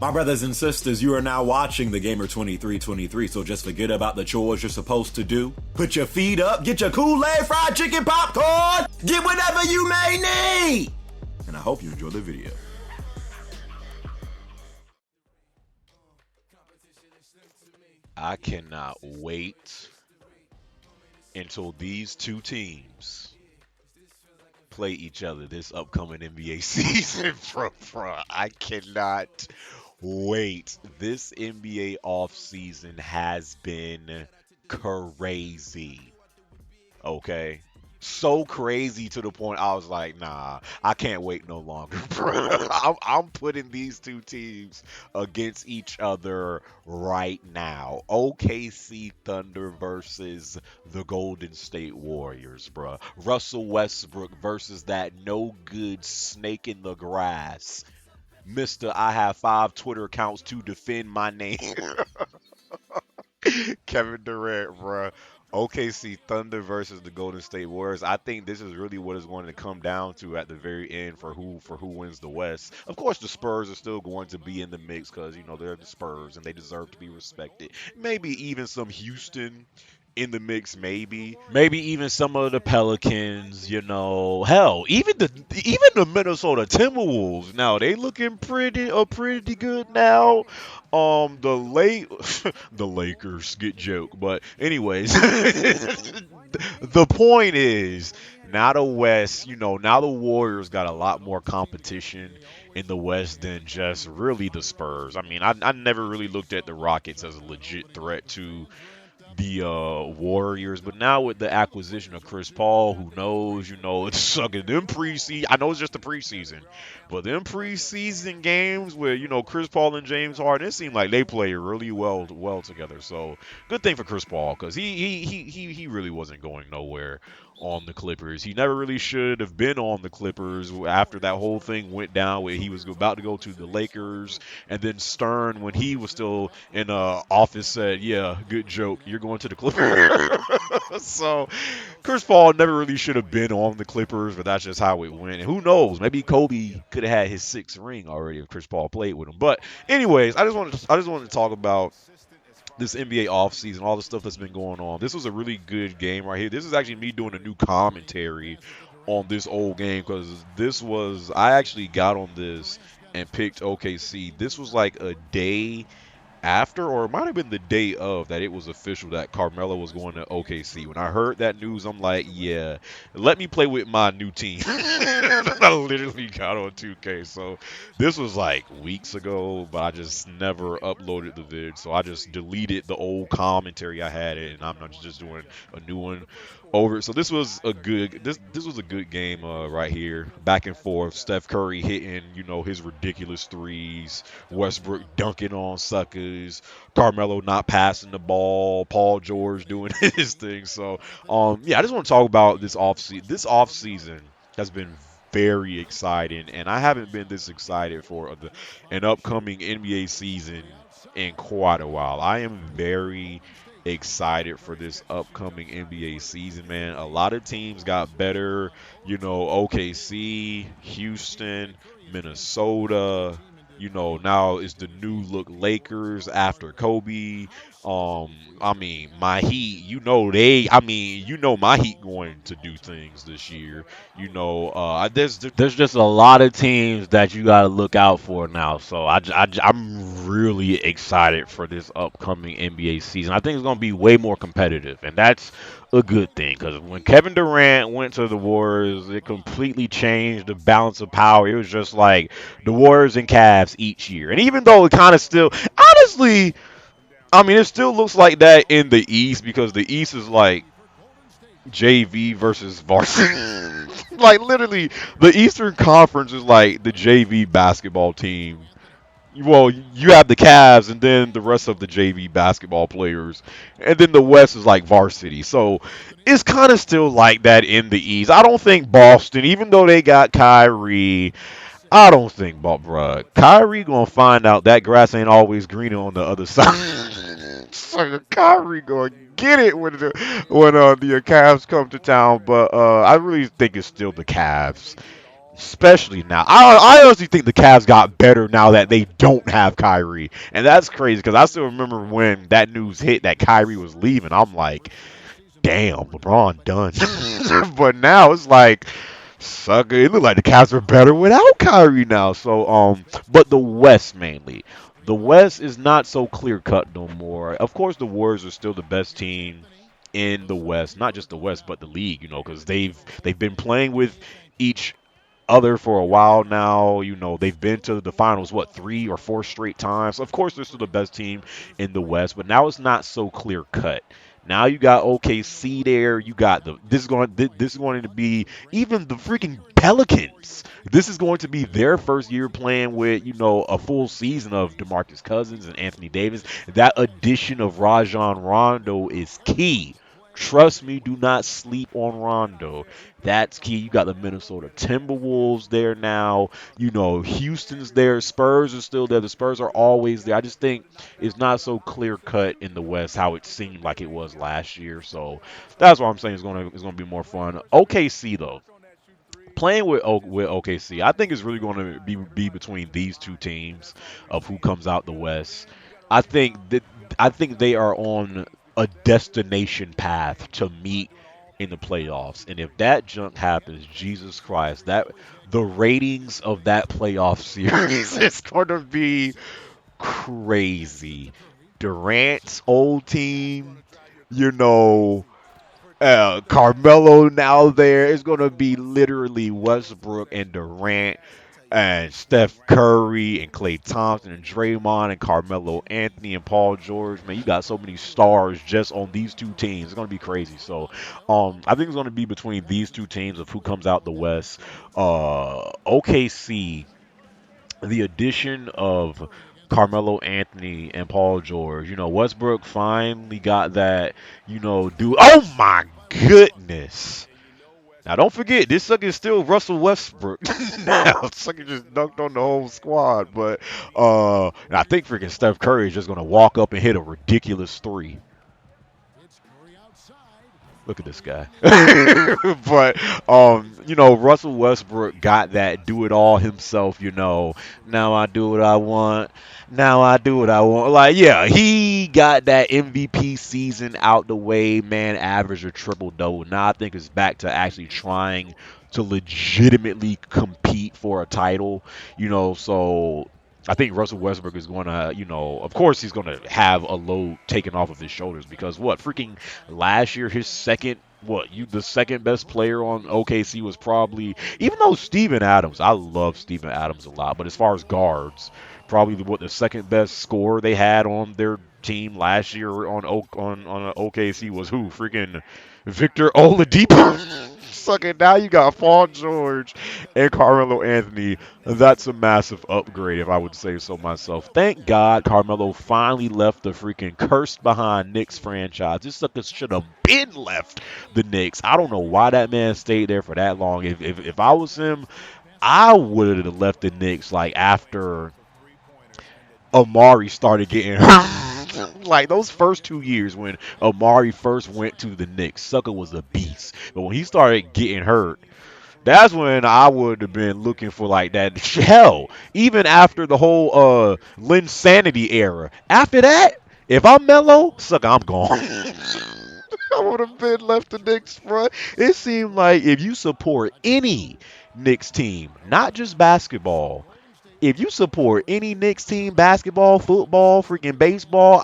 My brothers and sisters, you are now watching the Gamer 2323, so just forget about the chores you're supposed to do. Put your feet up, get your Kool-Aid, fried chicken, popcorn, get whatever you may need! And I hope you enjoy the video. I cannot wait until these two teams play each other this upcoming NBA season, bro. I cannot wait. This NBA offseason has been crazy. Okay. So crazy to the point I was like, nah, I can't wait no longer, bro. I'm putting these two teams against each other right now. OKC Thunder versus the Golden State Warriors, bro. Russell Westbrook versus that no good snake in the grass. Mr. I have 5 Twitter accounts to defend my name. Kevin Durant, bro. OKC Thunder versus the Golden State Warriors. I think this is really what it's going to come down to at the very end for who wins the West. Of course, the Spurs are still going to be in the mix because they're the Spurs and they deserve to be respected. Maybe even some Houston in the mix, maybe even some of the Pelicans. Hell, even the Minnesota Timberwolves. Now they looking pretty good now. The Lakers get joke, but anyways, the point is now the West. Now the Warriors got a lot more competition in the West than just really the Spurs. I mean, I never really looked at the Rockets as a legit threat to the Warriors, but now with the acquisition of Chris Paul, who knows, it's sucking them preseason. I know it's just the preseason, but them preseason games where Chris Paul and James Harden, it seemed like they play really well together. So good thing for Chris Paul because he really wasn't going nowhere on the Clippers. He never really should have been on the Clippers after that whole thing went down where he was about to go to the Lakers, and then Stern, when he was still in office, said, "Yeah, good joke. You're going to the Clippers." So Chris Paul never really should have been on the Clippers, but that's just how it went. And who knows? Maybe Kobe could have had his 6th ring already if Chris Paul played with him. But anyways, I just wanted to talk about this NBA offseason, all the stuff that's been going on. This was a really good game right here. This is actually me doing a new commentary on this old game because I actually got on this and picked OKC. This was like a day after, or it might have been the day of, that it was official that Carmelo was going to OKC. When I heard that news, I'm like, yeah, let me play with my new team. I literally got on 2K. So this was like weeks ago, but I just never uploaded the vid. So I just deleted the old commentary I had, and I'm not just doing a new one over. So this was a good game right here, back and forth. Steph Curry hitting his ridiculous threes, Westbrook dunking on suckers, Carmelo not passing the ball, Paul George doing his thing. So yeah, I just want to talk about this offseason. This offseason has been very exciting, and I haven't been this excited for an upcoming NBA season in quite a while. I am very excited for this upcoming NBA season, man. A lot of teams got better, OKC, Houston, Minnesota. Now it's the new look Lakers after Kobe. I mean, my Heat, my Heat going to do things this year. There's just a lot of teams that you got to look out for now. So I'm really excited for this upcoming NBA season. I think it's going to be way more competitive, and that's a good thing because when Kevin Durant went to the Warriors, it completely changed the balance of power. It was just like the Warriors and Cavs each year, and even though it kind of still, honestly, I mean, it still looks like that in the East because the East is like JV versus varsity. Like literally, the Eastern Conference is like the JV basketball team. Well, you have the Cavs and then the rest of the JV basketball players, and then the West is like varsity. So it's kind of still like that in the East. I don't think Boston, even though they got Kyrie, I don't think, bruh, Kyrie gonna find out that grass ain't always greener on the other side. So Kyrie gonna get it when the Cavs come to town. But I really think it's still the Cavs Especially now. I honestly think the Cavs got better now that they don't have Kyrie. And that's crazy because I still remember when that news hit that Kyrie was leaving. I'm like, damn, LeBron done. But now it's like, sucker, it looked like the Cavs are better without Kyrie now. So, but the West mainly. The West is not so clear cut no more. Of course, the Warriors are still the best team in the West, not just the West, but the league. Because they've been playing with each other for a while now. They've been to the finals, what, 3 or 4 straight times. Of course, they're still the best team in the West, but now it's not so clear cut. Now you got OKC there. You got this is going to be even the freaking Pelicans. This is going to be their first year playing with a full season of DeMarcus Cousins and Anthony Davis. That addition of Rajon Rondo is key. Trust me, do not sleep on Rondo. That's key. You got the Minnesota Timberwolves there now. Houston's there. Spurs are still there. The Spurs are always there. I just think it's not so clear cut in the West how it seemed like it was last year. So that's what I'm saying. It's gonna be more fun. OKC though, playing with OKC, I think it's really going to be between these two teams of who comes out the West. I think that I think they are on a destination path to meet in the playoffs, and if that junk happens, Jesus Christ, that the ratings of that playoff series is going to be crazy. Durant's old team, you know, Carmelo now there. It's going to be literally Westbrook and Durant and Steph Curry and Klay Thompson and Draymond and Carmelo Anthony and Paul George. Man, you got so many stars just on these two teams. It's going to be crazy. So, I think it's going to be between these two teams of who comes out the West. OKC, the addition of Carmelo Anthony and Paul George. Westbrook finally got that, dude. Oh my goodness. Now don't forget, this sucker is still Russell Westbrook. Now, sucker just dunked on the whole squad, but and I think freaking Steph Curry is just gonna walk up and hit a ridiculous three. Look at this guy. But Russell Westbrook got that do it all himself. Now I do what I want. Now I do what I want. Like, yeah, he got that MVP season out the way, man, average a triple double. Now I think it's back to actually trying to legitimately compete for a title. So I think Russell Westbrook is going to, of course he's going to have a load taken off of his shoulders because what, freaking last year, his second, the second best player on OKC was probably, even though Steven Adams, I love Steven Adams a lot, but as far as guards, probably the second best scorer they had on their team last year on OKC was who? Freaking Victor Oladipo. Sucking. Now you got Paul George and Carmelo Anthony. That's a massive upgrade, if I would say so myself. Thank God Carmelo finally left the freaking cursed behind Knicks franchise. This sucker should have been left the Knicks. I don't know why that man stayed there for that long. If I was him, I would have left the Knicks like after Amari started getting hurt. Like those first 2 years when Amari first went to the Knicks, sucker was a beast. But when he started getting hurt, that's when I would have been looking for like that. Hell, even after the whole Linsanity era. After that, if I'm mellow, sucker, I'm gone. I would have been left the Knicks front. It seemed like if you support any Knicks team, not just basketball, if you support any Knicks team, basketball, football, freaking baseball,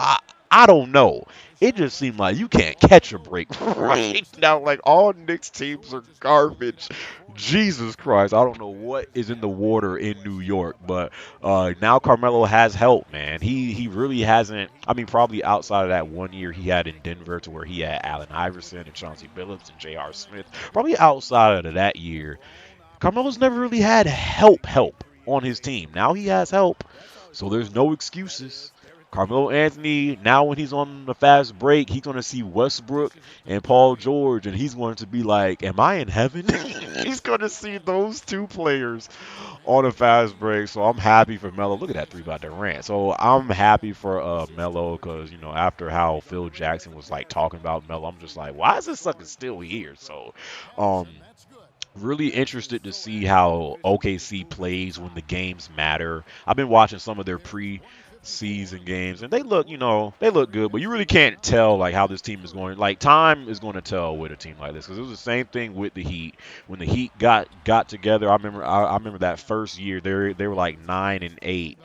I don't know. It just seemed like you can't catch a break right now. Like all Knicks teams are garbage. Jesus Christ, I don't know what is in the water in New York, but now Carmelo has help, man. He really hasn't. I mean, probably outside of that 1 year he had in Denver, to where he had Allen Iverson and Chauncey Billups and J.R. Smith. Probably outside of that year, Carmelo's never really had help on his team. Now he has help, so there's no excuses. Carmelo Anthony, now when he's on the fast break, he's going to see Westbrook and Paul George, and he's going to be like, am I in heaven? He's going to see those two players on a fast break, so I'm happy for Melo. Look at that three by Durant. So I'm happy for Melo because, after how Phil Jackson was, like, talking about Melo, I'm just like, why is this sucker still here? So, Really interested to see how OKC plays when the games matter. I've been watching some of their pre-season games, and they look, they look good, but you really can't tell like how this team is going. Like time is going to tell with a team like this because it was the same thing with the Heat. When the Heat got together, I remember that first year they were like 9-8,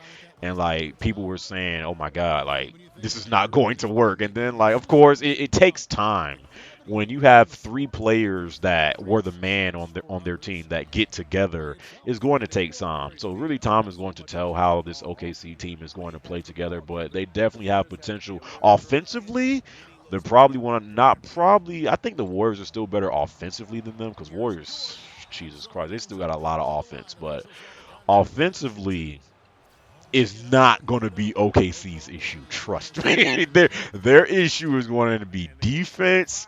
and like people were saying, "Oh my God, like this is not going to work." And then like of course it takes time when you have three players that were the man on their team that get together, it's going to take time. So really, time is going to tell how this OKC team is going to play together. But they definitely have potential offensively. They're probably one, not probably. I think the Warriors are still better offensively than them because Warriors, Jesus Christ, they still got a lot of offense. But offensively, is not going to be OKC's issue. Trust me. Their issue is going to be defense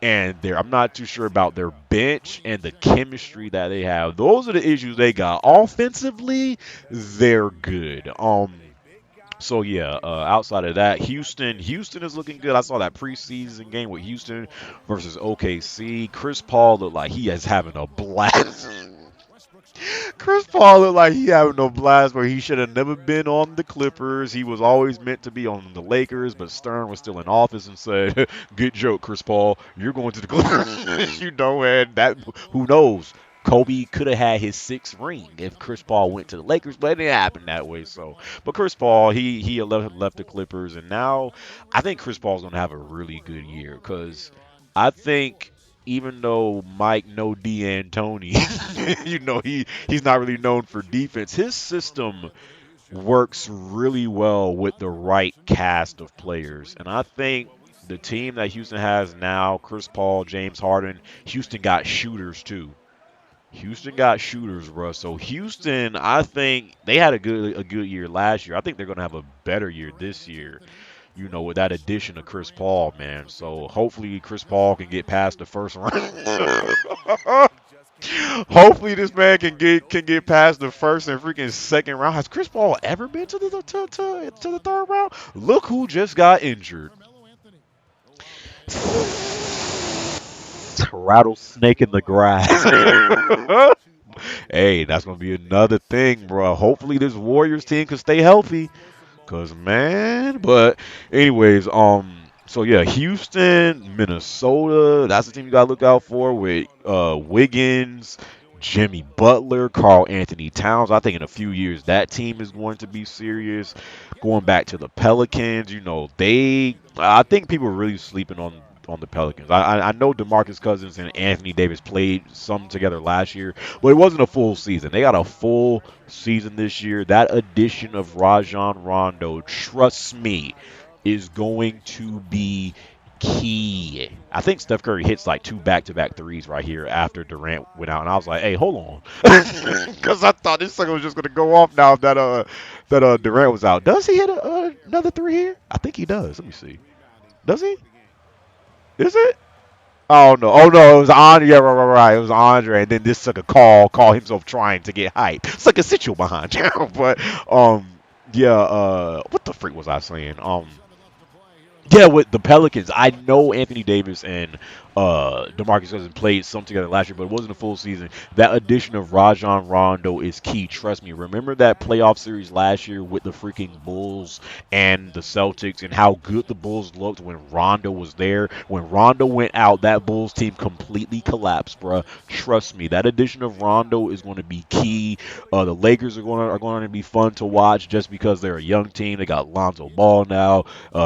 and I'm not too sure about their bench and the chemistry that they have. Those are the issues they got. Offensively, they're good. So yeah, outside of that, Houston is looking good. I saw that preseason game with Houston versus OKC. Chris Paul looked like he is having a blast. Chris Paul looked like he having no blast where he should have never been on the Clippers. He was always meant to be on the Lakers, but Stern was still in office and said, "Good joke, Chris Paul. You're going to the Clippers." And that who knows? Kobe could have had his sixth ring if Chris Paul went to the Lakers, but it didn't happen that way. So, but Chris Paul, he left the Clippers, and now I think Chris Paul's gonna have a really good year because I think even though Mike No D'Antoni, he's not really known for defense. His system works really well with the right cast of players, and I think the team that Houston has now, Chris Paul, James Harden, Houston got shooters too. Houston got shooters, bro. So Houston, I think they had a good year last year. I think they're gonna have a better year this year, with that addition of Chris Paul, man. So hopefully Chris Paul can get past the first round. Hopefully this man can get past the first and freaking second round. Has Chris Paul ever been to the third round? Look who just got injured. Rattlesnake in the grass. Hey, that's gonna be another thing, bro. Hopefully this Warriors team can stay healthy. Cause man, but anyways, so yeah, Houston, Minnesota, that's the team you gotta look out for with Wiggins, Jimmy Butler, Carl Anthony Towns. I think in a few years that team is going to be serious. Going back to the Pelicans, I think people are really sleeping on the Pelicans. I know DeMarcus Cousins and Anthony Davis played some together last year, but it wasn't a full season. They got a full season this year. That addition of Rajon Rondo, trust me, is going to be key. I think Steph Curry hits like two back-to-back threes right here after Durant went out, and I was like, "Hey, hold on," because I thought this sucker was just gonna go off now that Durant was out. Does he hit another three here? I think he does. Let me see. Does he? Is it? Oh no! Oh no! It was Andre. Yeah, right. It was Andre, and then this sucker call himself trying to get hype. Sucker, sit your behind you. But yeah. What the freak was I saying? Yeah, with the Pelicans, I know Anthony Davis and DeMarcus Cousins played some together last year, but it wasn't a full season. That addition of Rajon Rondo is key. Trust me. Remember that playoff series last year with the freaking Bulls and the Celtics and how good the Bulls looked when Rondo was there? When Rondo went out, that Bulls team completely collapsed, bruh. Trust me. That addition of Rondo is going to be key. The Lakers are going to be fun to watch just because they're a young team. They got Lonzo Ball now,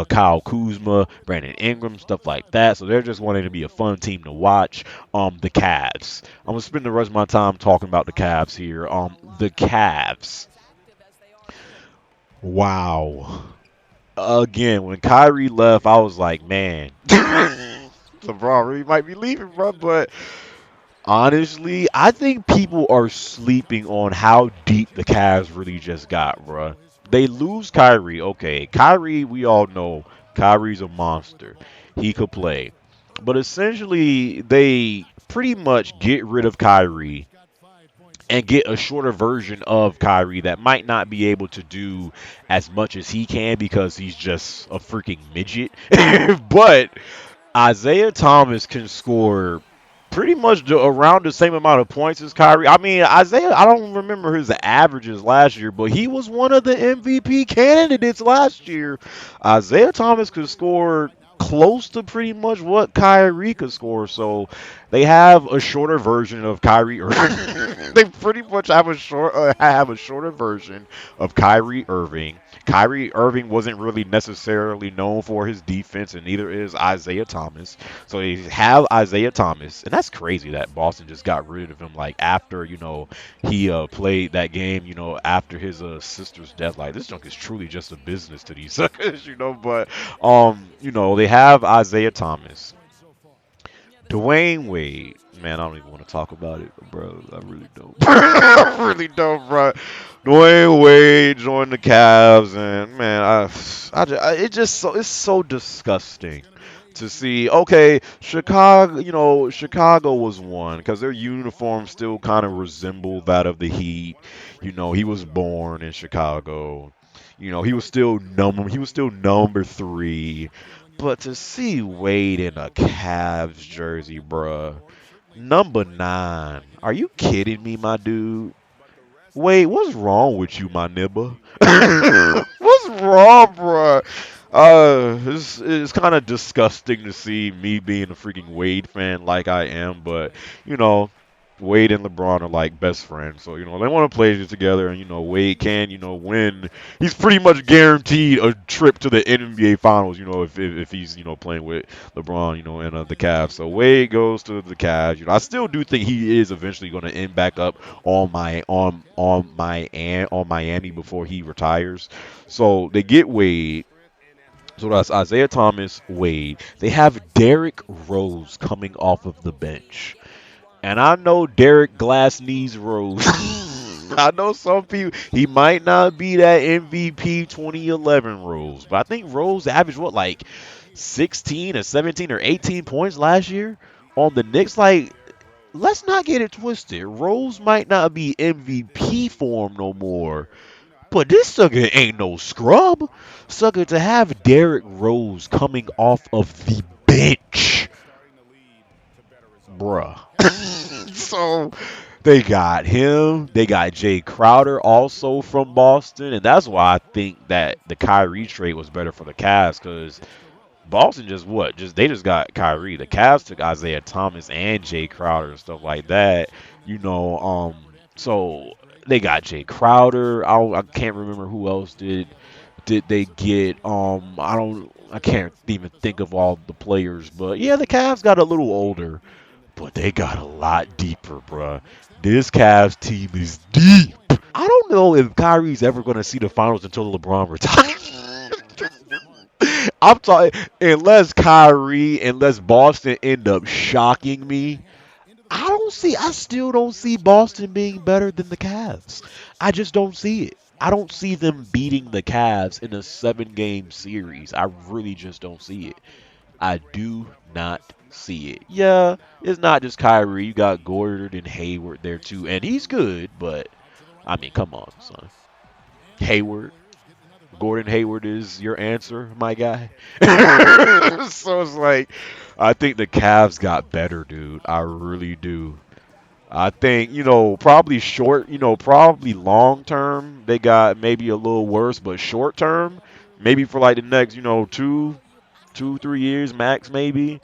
Kyle Kuzma, Brandon Ingram, stuff like that. So they're just wanting to be a fun team to watch. The Cavs. I'm gonna spend the rest of my time talking about the Cavs here. The Cavs. Wow. Again, when Kyrie left, I was like, man, LeBron really might be leaving, bro. But honestly, I think people are sleeping on how deep the Cavs really just got, bro. They lose Kyrie. Okay, Kyrie, we all know Kyrie's a monster. He could play. But essentially, they pretty much get rid of Kyrie and get a shorter version of Kyrie that might not be able to do as much as he can because he's just a freaking midget. But Isaiah Thomas can score pretty much around the same amount of points as Kyrie. I mean, Isaiah, I don't remember his averages last year, but he was one of the MVP candidates last year. Isaiah Thomas could score close to pretty much what Kyrie could score. So they have a shorter version of Kyrie Irving. They pretty much have a shorter version of Kyrie Irving. Kyrie Irving wasn't really necessarily known for his defense, and neither is Isaiah Thomas. So they have Isaiah Thomas, and that's crazy that Boston just got rid of him like after he played that game after his sister's death. Like this junk is truly just a business to these suckers, But they have Isaiah Thomas, Dwayne Wade. Man, I don't even want to talk about it, bro. I really don't. I really don't, bro. Dwayne Wade joined the Cavs, and man, it's so disgusting to see. Okay, Chicago, Chicago was one because their uniform still kind of resembled that of the Heat. He was born in Chicago. He was still number three. But to see Wade in a Cavs jersey, bruh, number 9. Are you kidding me, my dude? Wait, what's wrong with you, my nibba? What's wrong, bro? It's kind of disgusting to see me being a freaking Wade fan like I am, but you know, Wade and LeBron are like best friends, so they want to play together, and Wade can win. He's pretty much guaranteed a trip to the NBA Finals, if he's playing with LeBron, and the Cavs. So Wade goes to the Cavs. I still do think he is eventually going to end back up on Miami before he retires. So they get Wade. So that's Isaiah Thomas, Wade. They have Derrick Rose coming off of the bench. And I know Derek Glass knees Rose. I know some people, he might not be that MVP 2011 Rose, but I think Rose averaged like 16 or 17 or 18 points last year on the Knicks. Like, let's not get it twisted. Rose might not be MVP form no more, but this sucker ain't no scrub. Sucker, to have Derrick Rose coming off of the bench, bruh. So they got him. They got Jay Crowder also from Boston, and that's why I think that the Kyrie trade was better for the Cavs because Boston they just got Kyrie. The Cavs took Isaiah Thomas and Jay Crowder and stuff like that. So they got Jay Crowder. I can't remember who else did they get. I can't even think of all the players, but yeah, the Cavs got a little older, but they got a lot deeper, bruh. This Cavs team is deep. I don't know if Kyrie's ever going to see the finals until LeBron retires. I'm talking, unless Boston end up shocking me. I still don't see Boston being better than the Cavs. I just don't see it. I don't see them beating the Cavs in a 7-game series. I really just don't see it. I do not see it. Yeah, it's not just Kyrie. You got Gordon and Hayward there too, and he's good, but I mean, come on, son. Hayward, Gordon Hayward is your answer, my guy. So it's like, I think the Cavs got better, dude. I really do. I think, probably long term, they got maybe a little worse, but short term, maybe for like the next, 2, 3 years max, maybe.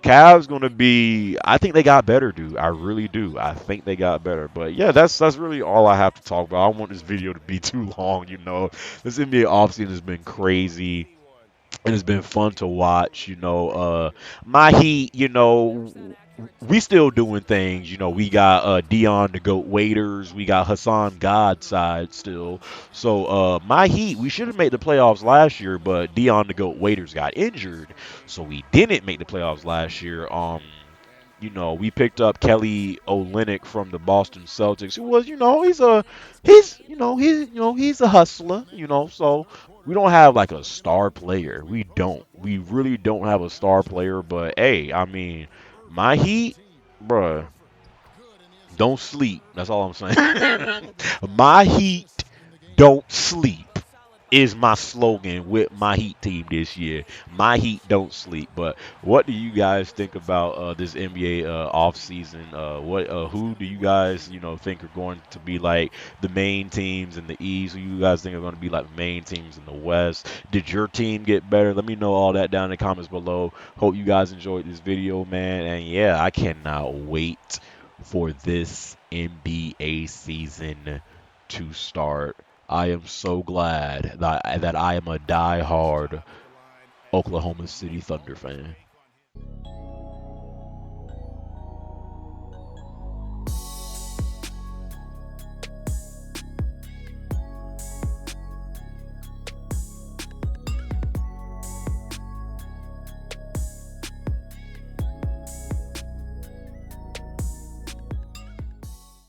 Cavs gonna be. I think they got better, dude. I really do. I think they got better. But yeah, that's really all I have to talk about. I don't want this video to be too long. This NBA offseason has been crazy. It has been fun to watch. My Heat. We still doing things. We got Dion the Goat Waiters. We got Hassan Godside still. So my Heat, we should have made the playoffs last year, but Dion the Goat Waiters got injured, so we didn't make the playoffs last year. We picked up Kelly Olynyk from the Boston Celtics, who was, he's a hustler, so we don't have like a star player. We don't. We really don't have a star player, but hey, I mean, my Heat, bruh, don't sleep. That's all I'm saying. My Heat don't sleep. is my slogan with my Heat team this year. My Heat don't sleep. But what do you guys think about this NBA off season? What who do you guys think are going to be like the main teams in the East? Who you guys think are going to be like the main teams in the West? Did your team get better? Let me know all that down in the comments below. Hope you guys enjoyed this video, man. And yeah, I cannot wait for this NBA season to start. I am so glad that I am a die-hard Oklahoma City Thunder fan.